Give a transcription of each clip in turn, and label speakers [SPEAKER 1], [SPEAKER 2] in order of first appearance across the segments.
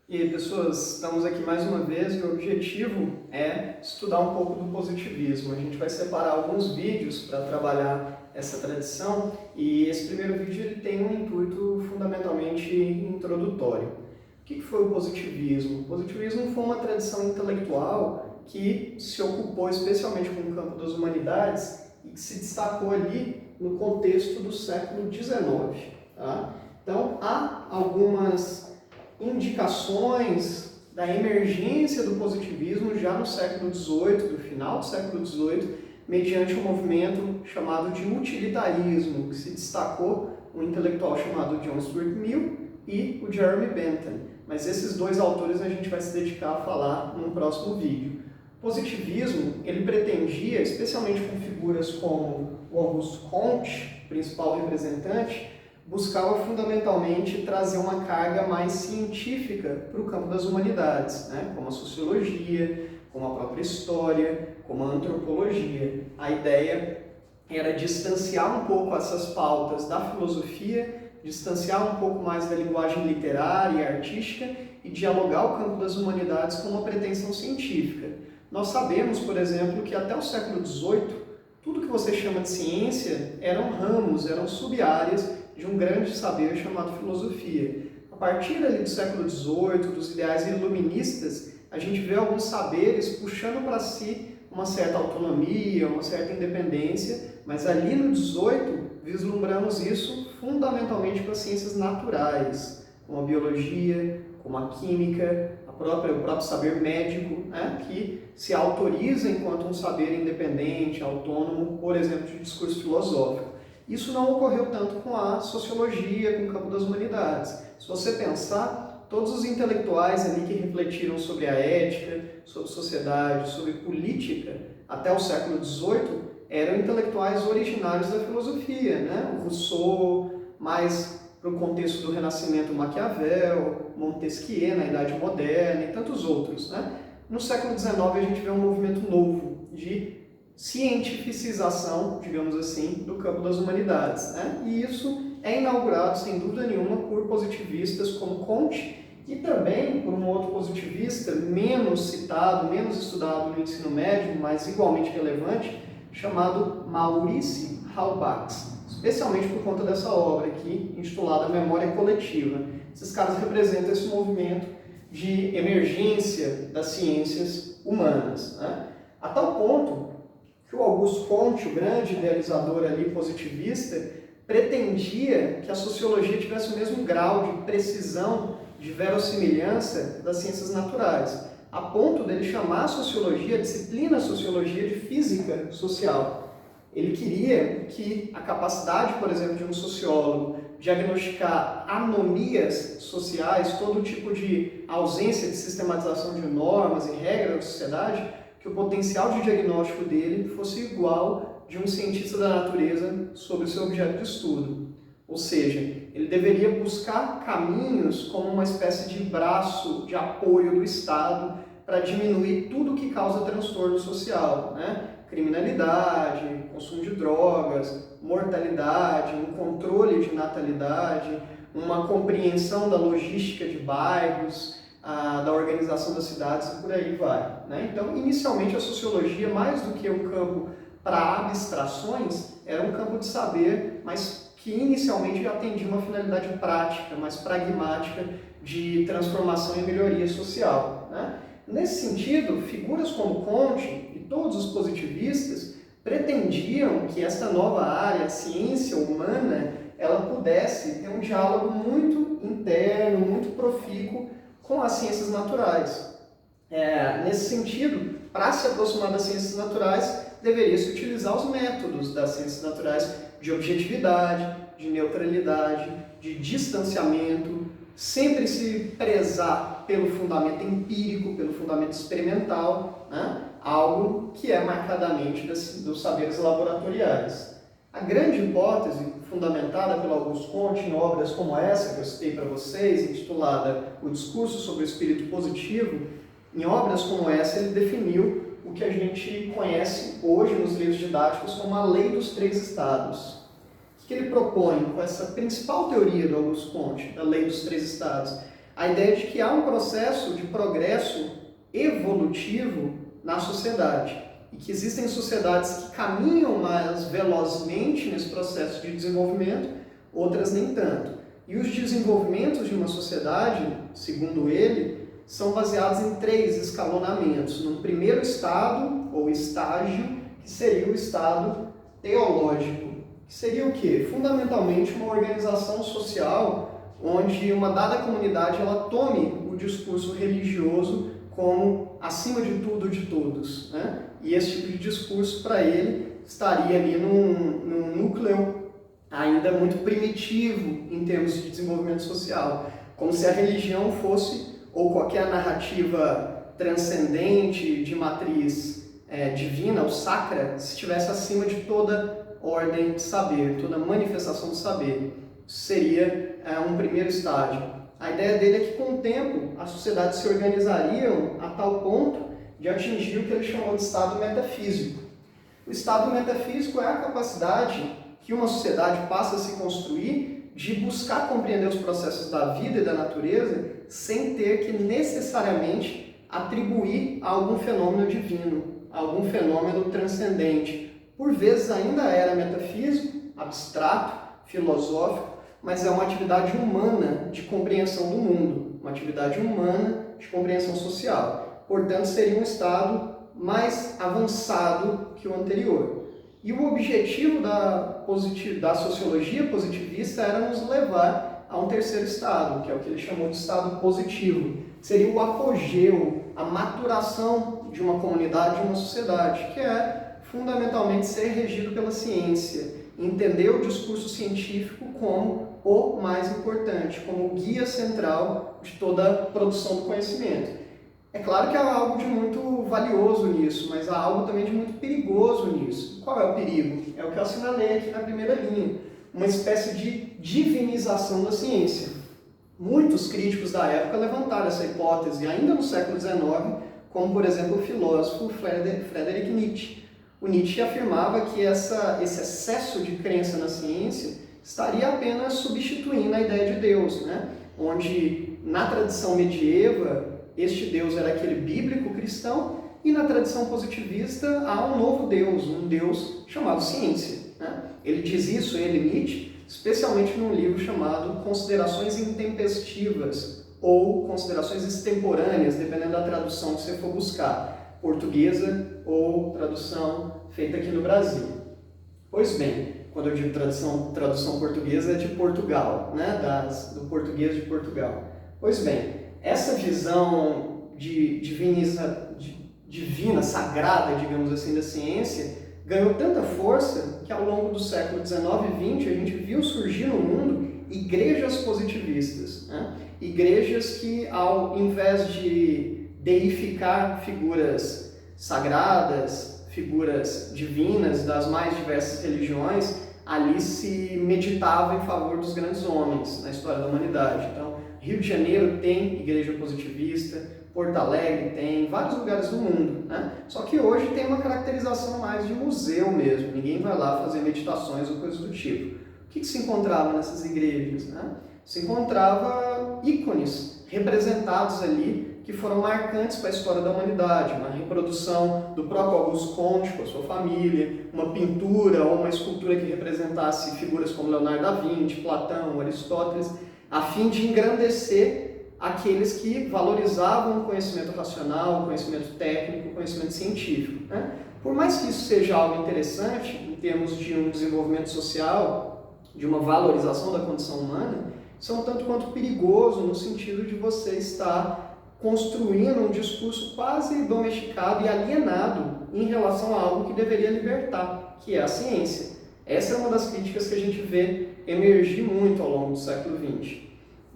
[SPEAKER 1] E aí, pessoas, estamos aqui mais uma vez e o objetivo é estudar um pouco do positivismo. A gente vai separar alguns vídeos para trabalhar essa tradição e esse primeiro vídeo ele tem um intuito fundamentalmente introdutório. O que foi o positivismo? O positivismo foi uma tradição intelectual que se ocupou especialmente com o campo das humanidades e que se destacou ali no contexto do século XIX. Tá? Então, há algumas indicações da emergência do positivismo já no século XVIII, no final do século XVIII, mediante um movimento chamado de utilitarismo, que se destacou um intelectual chamado John Stuart Mill e o Jeremy Bentham. Mas esses dois autores a gente vai se dedicar a falar num próximo vídeo. O positivismo, ele pretendia, especialmente com figuras como o Auguste Comte, principal representante, buscava fundamentalmente trazer uma carga mais científica para o campo das humanidades, né? Como a sociologia, como a própria história, como a antropologia. A ideia era distanciar um pouco essas pautas da filosofia, distanciar um pouco mais da linguagem literária e artística e dialogar o campo das humanidades com uma pretensão científica. Nós sabemos, por exemplo, que até o século XVIII, tudo que você chama de ciência eram ramos, eram sub-áreas de um grande saber chamado filosofia. A partir ali do século XVIII, dos ideais iluministas, a gente vê alguns saberes puxando para si uma certa autonomia, uma certa independência, mas ali no XVIII vislumbramos isso fundamentalmente para as ciências naturais, como a biologia, como a química, o próprio saber médico, né, que se autoriza enquanto um saber independente, autônomo, por exemplo, de discurso filosófico. Isso não ocorreu tanto com a sociologia, com o campo das humanidades. Se você pensar, todos os intelectuais ali que refletiram sobre a ética, sobre sociedade, sobre política, até o século XVIII, eram intelectuais originários da filosofia, né? O Rousseau, mais para o contexto do Renascimento, Maquiavel, Montesquieu na Idade Moderna e tantos outros, né? No século XIX a gente vê um movimento novo de cientificização, digamos assim, do campo das humanidades, né? E isso é inaugurado, sem dúvida nenhuma, por positivistas como Comte e também por um outro positivista menos citado, menos estudado no ensino médio, mas igualmente relevante, chamado Maurice Halbach, especialmente por conta dessa obra aqui, intitulada Memória Coletiva. Esses caras representam esse movimento de emergência das ciências humanas, né? A tal ponto que o Auguste Comte, o grande idealizador ali positivista, pretendia que a sociologia tivesse o mesmo grau de precisão, de verossimilhança das ciências naturais, a ponto dele chamar a sociologia, a disciplina sociologia, de física social. Ele queria que a capacidade, por exemplo, de um sociólogo diagnosticar anomias sociais, todo tipo de ausência de sistematização de normas e regras da sociedade, que o potencial de diagnóstico dele fosse igual de um cientista da natureza sobre o seu objeto de estudo. Ou seja, ele deveria buscar caminhos como uma espécie de braço de apoio do Estado para diminuir tudo que causa transtorno social, né? Criminalidade, consumo de drogas, mortalidade, um controle de natalidade, uma compreensão da logística de bairros, da organização das cidades e por aí vai, né? Então, inicialmente, a sociologia, mais do que um campo para abstrações, era um campo de saber, mas que inicialmente atendia uma finalidade prática, mais pragmática, de transformação e melhoria social, né? Nesse sentido, figuras como Comte e todos os positivistas pretendiam que esta nova área, a ciência humana, ela pudesse ter um diálogo muito interno, muito profícuo com as ciências naturais. Nesse sentido, para se aproximar das ciências naturais, deveria-se utilizar os métodos das ciências naturais de objetividade, de neutralidade, de distanciamento, sempre se prezar pelo fundamento empírico, pelo fundamento experimental, né? Algo que é marcadamente dos saberes laboratoriais. A grande hipótese, fundamentada pelo Auguste Comte em obras como essa que eu citei para vocês, intitulada O Discurso sobre o Espírito Positivo, em obras como essa ele definiu o que a gente conhece hoje nos livros didáticos como a Lei dos Três Estados. O que ele propõe com essa principal teoria do Auguste Comte, da Lei dos Três Estados? A a ideia de que há um processo de progresso evolutivo na sociedade e que existem sociedades que caminham mais velozmente nesse processo de desenvolvimento, outras nem tanto. E os desenvolvimentos de uma sociedade, segundo ele, são baseados em 3 escalonamentos. No primeiro estado, ou estágio, que seria o estado teológico, que seria o quê? Fundamentalmente uma organização social onde uma dada comunidade ela tome o discurso religioso como acima de tudo de todos, né? E esse tipo de discurso para ele estaria ali num núcleo ainda muito primitivo em termos de desenvolvimento social, como se a religião fosse, ou qualquer narrativa transcendente de matriz divina ou sacra, estivesse acima de toda ordem de saber, toda manifestação de saber. Seria um primeiro estágio. A ideia dele é que, com o tempo, as sociedades se organizariam a tal ponto de atingir o que ele chamou de estado metafísico. O estado metafísico é a capacidade que uma sociedade passa a se construir de buscar compreender os processos da vida e da natureza sem ter que necessariamente atribuir a algum fenômeno divino, a algum fenômeno transcendente. Por vezes ainda era metafísico, abstrato, filosófico, mas é uma atividade humana de compreensão do mundo, uma atividade humana de compreensão social. Portanto, seria um estado mais avançado que o anterior. E o objetivo da sociologia positivista era nos levar a um terceiro estado, que é o que ele chamou de estado positivo, que seria o apogeu, a maturação de uma comunidade, de uma sociedade, que é fundamentalmente ser regido pela ciência, entender o discurso científico como o mais importante, como o guia central de toda a produção do conhecimento. É claro que há algo de muito valioso nisso, mas há algo também de muito perigoso nisso. Qual é o perigo? É o que eu assinalei aqui na primeira linha, uma espécie de divinização da ciência. Muitos críticos da época levantaram essa hipótese, ainda no século XIX, como, por exemplo, o filósofo Friedrich Nietzsche. O Nietzsche afirmava que esse excesso de crença na ciência estaria apenas substituindo a ideia de Deus, né? Onde, na tradição medieva, este Deus era aquele bíblico cristão, e na tradição positivista há um novo Deus, um Deus chamado ciência, né? Ele diz isso, Nietzsche, especialmente num livro chamado Considerações Intempestivas, ou Considerações Extemporâneas, dependendo da tradução que você for buscar, portuguesa ou tradução feita aqui no Brasil. Pois bem, quando eu digo tradução portuguesa é de Portugal, né? Do português de Portugal. Pois bem, essa visão divina, sagrada, digamos assim, da ciência, ganhou tanta força que ao longo do século XIX e XX a gente viu surgir no mundo igrejas positivistas, né? Igrejas que, ao invés de deificar figuras sagradas, figuras divinas das mais diversas religiões, ali se meditava em favor dos grandes homens na história da humanidade. Então, Rio de Janeiro tem igreja positivista, Porto Alegre tem, vários lugares do mundo, né? Só que hoje tem uma caracterização mais de museu mesmo, ninguém vai lá fazer meditações ou coisas do tipo. O que se encontrava nessas igrejas, né? Se encontrava ícones representados ali que foram marcantes para a história da humanidade, uma reprodução do próprio Auguste Comte com a sua família, uma pintura ou uma escultura que representasse figuras como Leonardo da Vinci, Platão, Aristóteles, a fim de engrandecer aqueles que valorizavam o conhecimento racional, o conhecimento técnico, o conhecimento científico, né? Por mais que isso seja algo interessante em termos de um desenvolvimento social, de uma valorização da condição humana, isso é um tanto quanto perigoso no sentido de você estar construindo um discurso quase domesticado e alienado em relação a algo que deveria libertar, que é a ciência. Essa é uma das críticas que a gente vê emergir muito ao longo do século XX.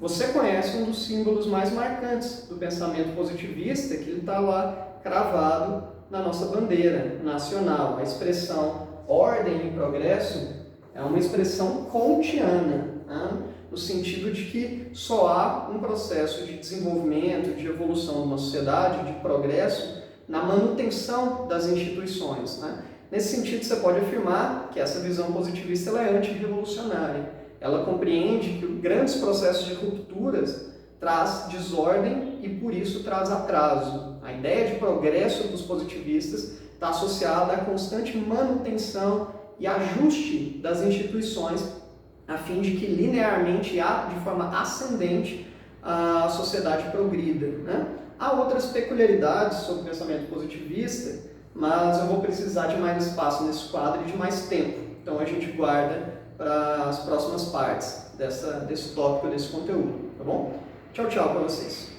[SPEAKER 1] Você conhece um dos símbolos mais marcantes do pensamento positivista, que ele está lá cravado na nossa bandeira nacional. A expressão ordem e progresso é uma expressão kantiana, né? No sentido de que só há um processo de desenvolvimento, de evolução de uma sociedade, de progresso, na manutenção das instituições, né? Nesse sentido, você pode afirmar que essa visão positivista ela é antirrevolucionária. Ela compreende que grandes processos de rupturas traz desordem e por isso traz atraso. A ideia de progresso dos positivistas está associada à constante manutenção e ajuste das instituições a fim de que linearmente, de forma ascendente, a sociedade progrida, né? Há outras peculiaridades sobre o pensamento positivista, mas eu vou precisar de mais espaço nesse quadro e de mais tempo. Então a gente guarda para as próximas partes desse tópico, desse conteúdo, tá bom? Tchau, tchau para vocês.